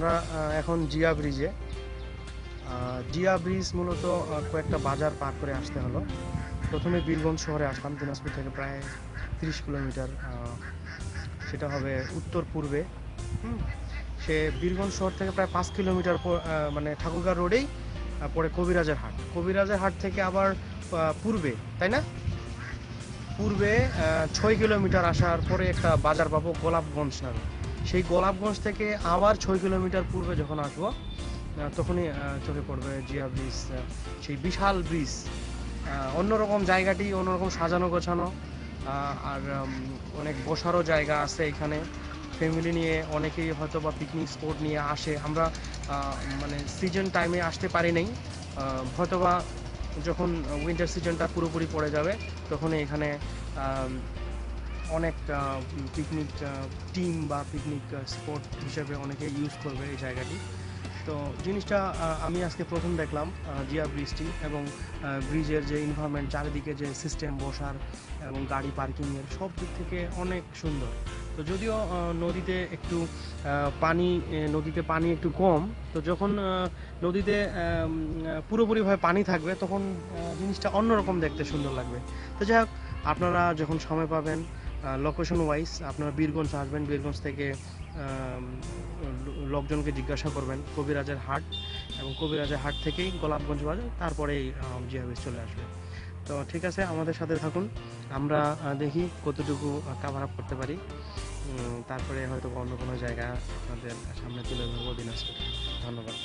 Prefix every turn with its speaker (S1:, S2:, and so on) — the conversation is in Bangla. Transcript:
S1: আমরা এখন জিয়া ব্রিজে। জিয়া ব্রিজ মূলত কয়েকটা বাজার পার করে আসতে হলো। প্রথমে বীরগঞ্জ শহরে আসলাম, দিনাজপুর থেকে প্রায় 30 কিলোমিটার, সেটা হবে উত্তর পূর্বে। সে বীরগঞ্জ শহর থেকে প্রায় 5 কিলোমিটার মানে ঠাকুরগাঁও রোডেই পরে কবিরাজের হাট। কবিরাজের হাট থেকে আবার পূর্বে, তাই না, পূর্বে 6 কিলোমিটার আসার পরে একটা বাজার পাবো গোলাপগঞ্জ নামে। সেই গোলাপগঞ্জ থেকে আবার 6 কিলোমিটার পূর্বে যখন আসবো তখনই চোখে পড়বে জিয়া ব্রিজ, সেই বিশাল ব্রিজ। অন্যরকম জায়গাটি, অন্যরকম সাজানো গোছানো, আর অনেক বসারও জায়গা আছে এখানে। ফ্যামিলি নিয়ে অনেকেই হয়তো বা পিকনিক স্পট নিয়ে আসে। আমরা মানে সিজন টাইমে আসতে পারি নাই, হয়তোবা যখন উইন্টার সিজনটা পুরোপুরি পড়ে যাবে তখন এখানে অনেক পিকনিক টিম বা পিকনিক স্পট হিসেবে অনেকে ইউজ করবে এই জায়গাটি। তো জিনিসটা আমি আজকে প্রথম দেখলাম, জিয়া ব্রিজটি, এবং ব্রিজের যে এনভায়রনমেন্ট, চারিদিকে যে সিস্টেম বসার এবং গাড়ি পার্কিংয়ের, সব দিক থেকে অনেক সুন্দর। তো যদিও নদীতে একটু নদীতে পানি একটু কম, তো যখন নদীতে পুরোপুরিভাবে পানি থাকবে তখন জিনিসটা অন্যরকম দেখতে সুন্দর লাগবে। তো যাই হোক, আপনারা যখন সময় পাবেন, লোকেশন ওয়াইজ আপনারা বীরগঞ্জ আসবেন, বীরগঞ্জ থেকে লোকজনকে জিজ্ঞাসা করবেন কবিরাজের হাট, এবং কবিরাজের হাট থেকেই গোলাপগঞ্জ বাজার, তারপরেই জিয়া ব্রিজ চলে আসবে। তো ঠিক আছে, আমাদের সাথে থাকুন, আমরা দেখি কতটুকু কাভার আপ করতে পারি। তারপরে হয়তো অন্য কোনো জায়গা আপনাদের সামনে তুলে ধরবো দিনাজপুর। ধন্যবাদ।